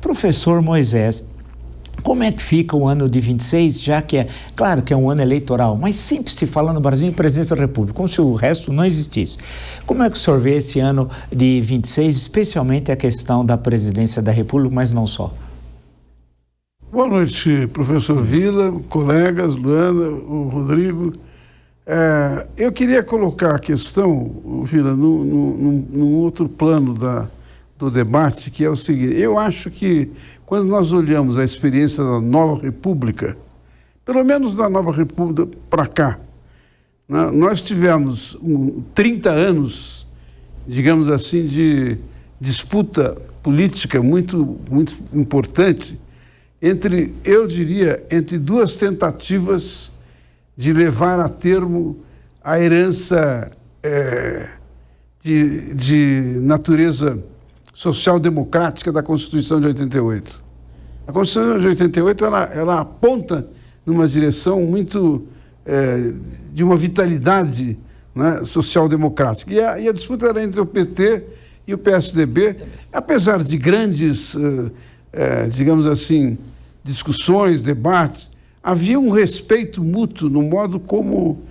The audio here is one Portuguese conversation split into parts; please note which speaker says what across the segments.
Speaker 1: Professor Moisés, como é que fica o ano de 26, já que claro que é um ano eleitoral, mas sempre se fala no Brasil em presidência da República, como se o resto não existisse. Como é que o senhor vê esse ano de 26, especialmente a questão da presidência da República, mas não só?
Speaker 2: Boa noite, professor Vila, colegas, Luana, o Rodrigo. Eu queria colocar a questão, Vila, num outro plano do debate, que é o seguinte: eu acho que quando nós olhamos a experiência da Nova República, pelo menos da Nova República para cá, né, nós tivemos 30 anos, digamos assim, de disputa política muito importante entre, eu diria, entre duas tentativas de levar a termo a herança de natureza social-democrática da Constituição de 88. A Constituição de 88 ela aponta numa direção muito de uma vitalidade, né, social-democrática. E a disputa era entre o PT e o PSDB, apesar de grandes, digamos assim, discussões, debates, havia um respeito mútuo no modo como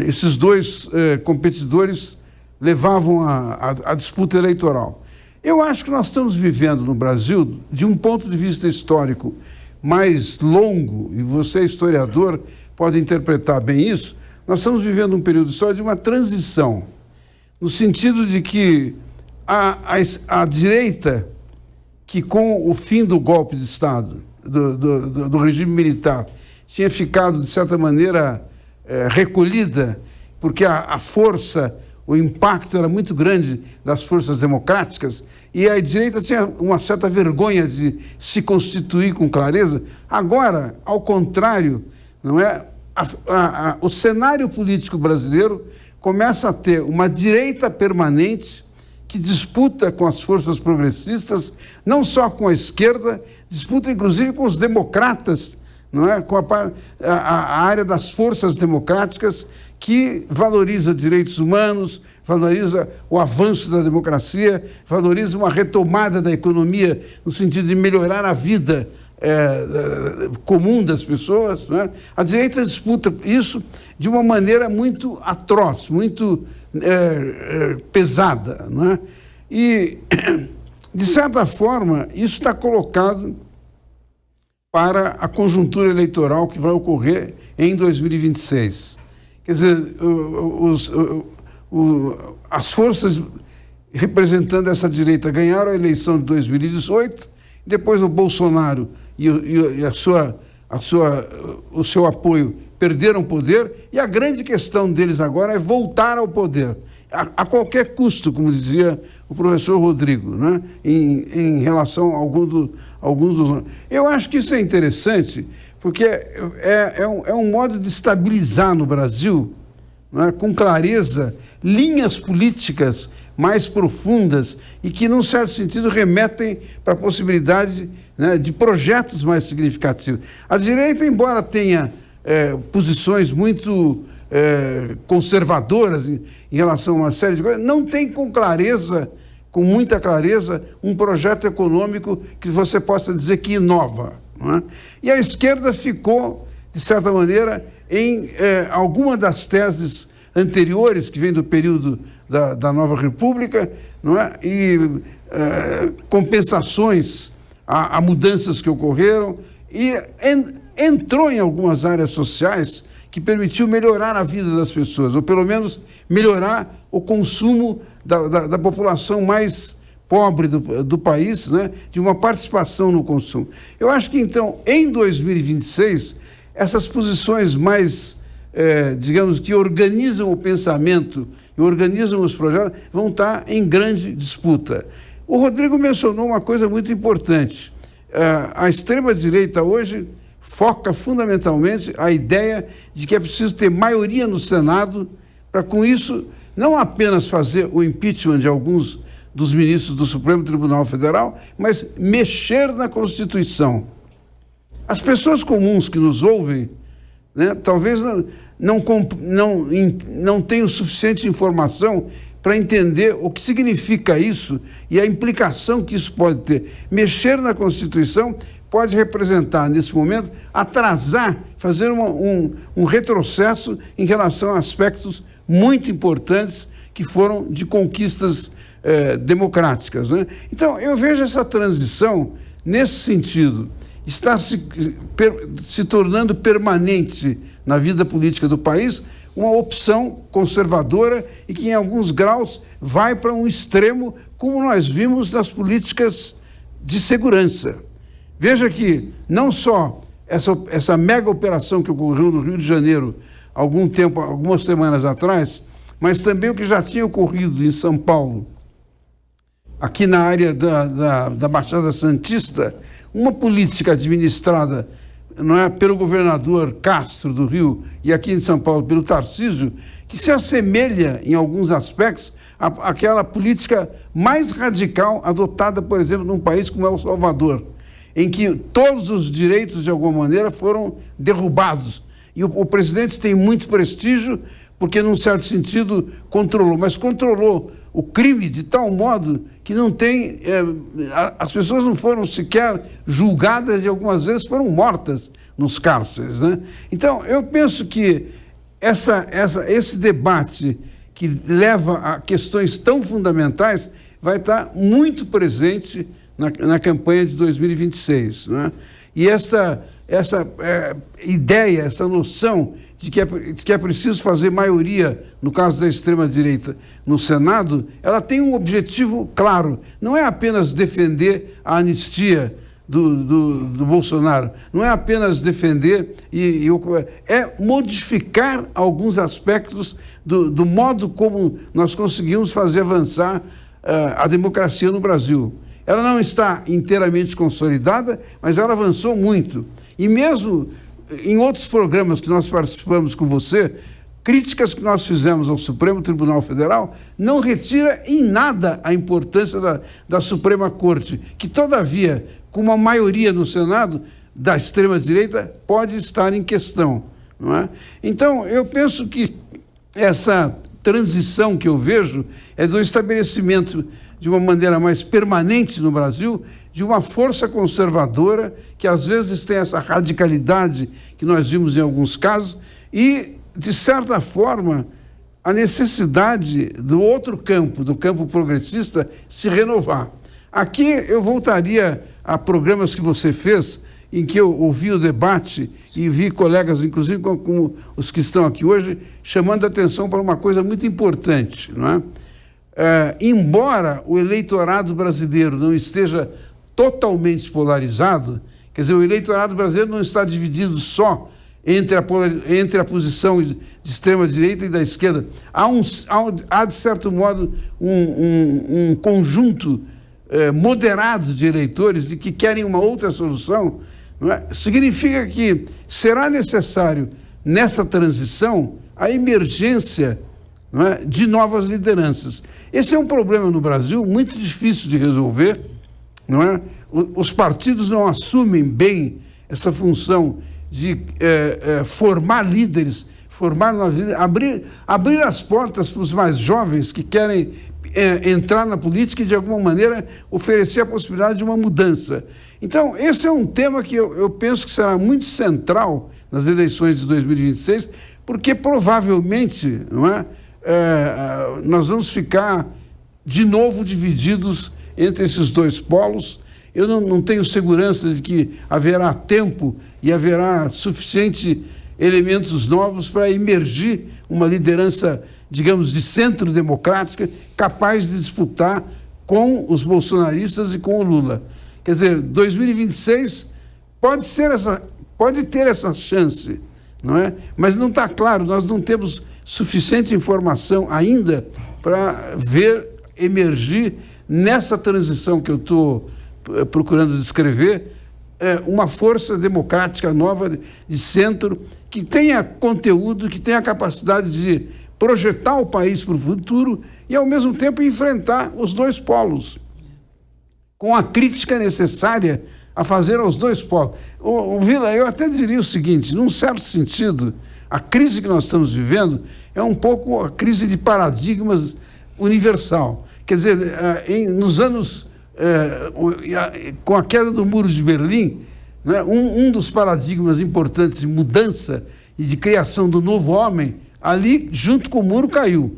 Speaker 2: esses dois competidores levavam a disputa eleitoral. Eu acho que nós estamos vivendo no Brasil, de um ponto de vista histórico mais longo, e você, historiador, pode interpretar bem isso, nós estamos vivendo um período histórico de uma transição, no sentido de que a direita, que com o fim do golpe de Estado, do regime militar, tinha ficado, de certa maneira, recolhida, porque a força, o impacto era muito grande das forças democráticas, e a direita tinha uma certa vergonha de se constituir com clareza. Agora, ao contrário, não é? O cenário político brasileiro começa a ter uma direita permanente que disputa com as forças progressistas, não só com a esquerda, disputa inclusive com os democratas, não é? Com a área das forças democráticas, que valoriza direitos humanos, valoriza o avanço da democracia, valoriza uma retomada da economia no sentido de melhorar a vida comum das pessoas, não é? A direita disputa isso de uma maneira muito atroz, muito pesada, não é? E, de certa forma, isso está colocado para a conjuntura eleitoral que vai ocorrer em 2026. Quer dizer, as forças representando essa direita ganharam a eleição de 2018, depois o Bolsonaro e o seu apoio perderam poder, e a grande questão deles agora é voltar ao poder, a qualquer custo, como dizia o professor Rodrigo, né? em relação a alguns dos... Eu acho que isso é interessante, porque é um modo de estabilizar no Brasil, né, com clareza, linhas políticas mais profundas e que, num certo sentido, remetem para a possibilidade, né, de projetos mais significativos. A direita, embora tenha posições muito conservadoras em relação a uma série de coisas, não tem com muita clareza, um projeto econômico que você possa dizer que inova. Não é? E a esquerda ficou, de certa maneira, em alguma das teses anteriores, que vem do período da Nova República, não é? E compensações a mudanças que ocorreram, e entrou em algumas áreas sociais que permitiu melhorar a vida das pessoas, ou pelo menos melhorar o consumo da população mais pobre do país, né, de uma participação no consumo. Eu acho que, então, em 2026, essas posições mais, digamos, que organizam o pensamento e organizam os projetos, vão estar em grande disputa. O Rodrigo mencionou uma coisa muito importante. A extrema-direita hoje foca fundamentalmente a ideia de que é preciso ter maioria no Senado para, com isso, não apenas fazer o impeachment de alguns dos ministros do Supremo Tribunal Federal, mas mexer na Constituição. As pessoas comuns que nos ouvem, né, talvez não tenham suficiente informação para entender o que significa isso e a implicação que isso pode ter. Mexer na Constituição pode representar, nesse momento, atrasar, fazer um retrocesso em relação a aspectos muito importantes que foram de conquistas democráticas, né? Então, eu vejo essa transição nesse sentido, está se tornando permanente na vida política do país, uma opção conservadora e que, em alguns graus, vai para um extremo, como nós vimos nas políticas de segurança. Veja que não só essa mega operação que ocorreu no Rio de Janeiro algumas semanas atrás, mas também o que já tinha ocorrido em São Paulo, aqui na área da Baixada Santista, uma política administrada, não é, pelo governador Castro do Rio e aqui em São Paulo pelo Tarcísio, que se assemelha em alguns aspectos àquela política mais radical adotada, por exemplo, num país como El Salvador, em que todos os direitos, de alguma maneira, foram derrubados. E o presidente tem muito prestígio porque, num certo sentido, controlou o crime de tal modo que não tem... as pessoas não foram sequer julgadas e algumas vezes foram mortas nos cárceres, né? Então, eu penso que esse debate que leva a questões tão fundamentais vai estar muito presente na campanha de 2026, né? E essa ideia, essa noção de que é preciso fazer maioria, no caso da extrema-direita, no Senado, ela tem um objetivo claro. Não é apenas defender a anistia do Bolsonaro, não é apenas defender, é modificar alguns aspectos do modo como nós conseguimos fazer avançar a democracia no Brasil. Ela não está inteiramente consolidada, mas ela avançou muito. E mesmo em outros programas que nós participamos com você, críticas que nós fizemos ao Supremo Tribunal Federal não retira em nada a importância da Suprema Corte, que, todavia, com uma maioria no Senado da extrema-direita, pode estar em questão, não é? Então, eu penso que essa transição que eu vejo é do estabelecimento de uma maneira mais permanente no Brasil, de uma força conservadora, que às vezes tem essa radicalidade que nós vimos em alguns casos, e, de certa forma, a necessidade do outro campo, do campo progressista, se renovar. Aqui eu voltaria a programas que você fez, em que eu ouvi o debate e vi colegas, inclusive como os que estão aqui hoje, chamando a atenção para uma coisa muito importante, não é? Embora o eleitorado brasileiro não esteja totalmente polarizado, quer dizer, o eleitorado brasileiro não está dividido só entre a posição de extrema-direita e da esquerda. Há, de certo modo, um conjunto moderado de eleitores de que querem uma outra solução, não é? Significa que será necessário, nessa transição, a emergência, não é, de novas lideranças. Esse é um problema no Brasil muito difícil de resolver, não é? Os partidos não assumem bem essa função de formar líderes, abrir as portas para os mais jovens que querem entrar na política e, de alguma maneira, oferecer a possibilidade de uma mudança. Então, esse é um tema que eu penso que será muito central nas eleições de 2026, porque provavelmente, não é, nós vamos ficar de novo divididos entre esses dois polos. Eu não tenho segurança de que haverá tempo e haverá suficiente elementos novos para emergir uma liderança, digamos, de centro-democrática, capaz de disputar com os bolsonaristas e com o Lula. Quer dizer, 2026 pode ter essa chance, não é? Mas não está claro, nós não temos suficiente informação ainda para ver emergir nessa transição que eu estou procurando descrever, uma força democrática nova de centro que tenha conteúdo, que tenha capacidade de projetar o país para o futuro e, ao mesmo tempo, enfrentar os dois polos, com a crítica necessária a fazer aos dois polos. Vila, eu até diria o seguinte, num certo sentido, a crise que nós estamos vivendo é um pouco a crise de paradigmas universal. Quer dizer, nos anos, com a queda do Muro de Berlim, né, um dos paradigmas importantes de mudança e de criação do novo homem, ali, junto com o muro, caiu.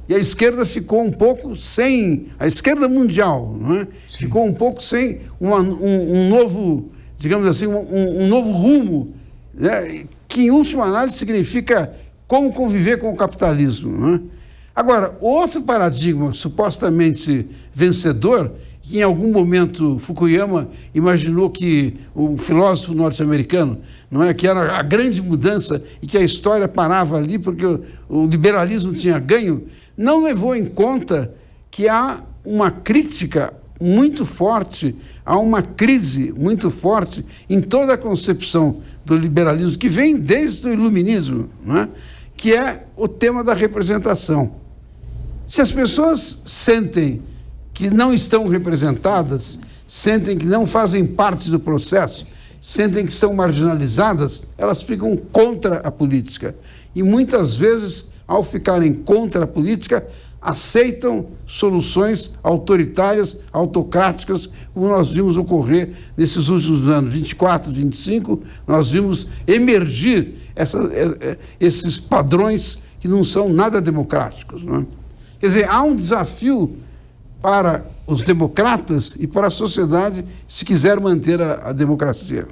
Speaker 2: E a esquerda ficou um pouco sem, a esquerda mundial, né, ficou um pouco sem um novo, digamos assim, um novo rumo, né, que em última análise significa como conviver com o capitalismo. Né? Agora, outro paradigma supostamente vencedor, que em algum momento Fukuyama imaginou que o filósofo norte-americano, não é, que era a grande mudança e que a história parava ali porque o liberalismo tinha ganho, não levou em conta que há uma crítica muito forte, há uma crise muito forte em toda a concepção do liberalismo, que vem desde o iluminismo, não é? Que é o tema da representação. Se as pessoas sentem que não estão representadas, sentem que não fazem parte do processo, sentem que são marginalizadas, elas ficam contra a política. E muitas vezes, ao ficarem contra a política, aceitam soluções autoritárias, autocráticas, como nós vimos ocorrer nesses últimos anos, 24, 25, nós vimos emergir esses padrões que não são nada democráticos. Não é? Quer dizer, há um desafio para os democratas e para a sociedade se quiser manter a democracia.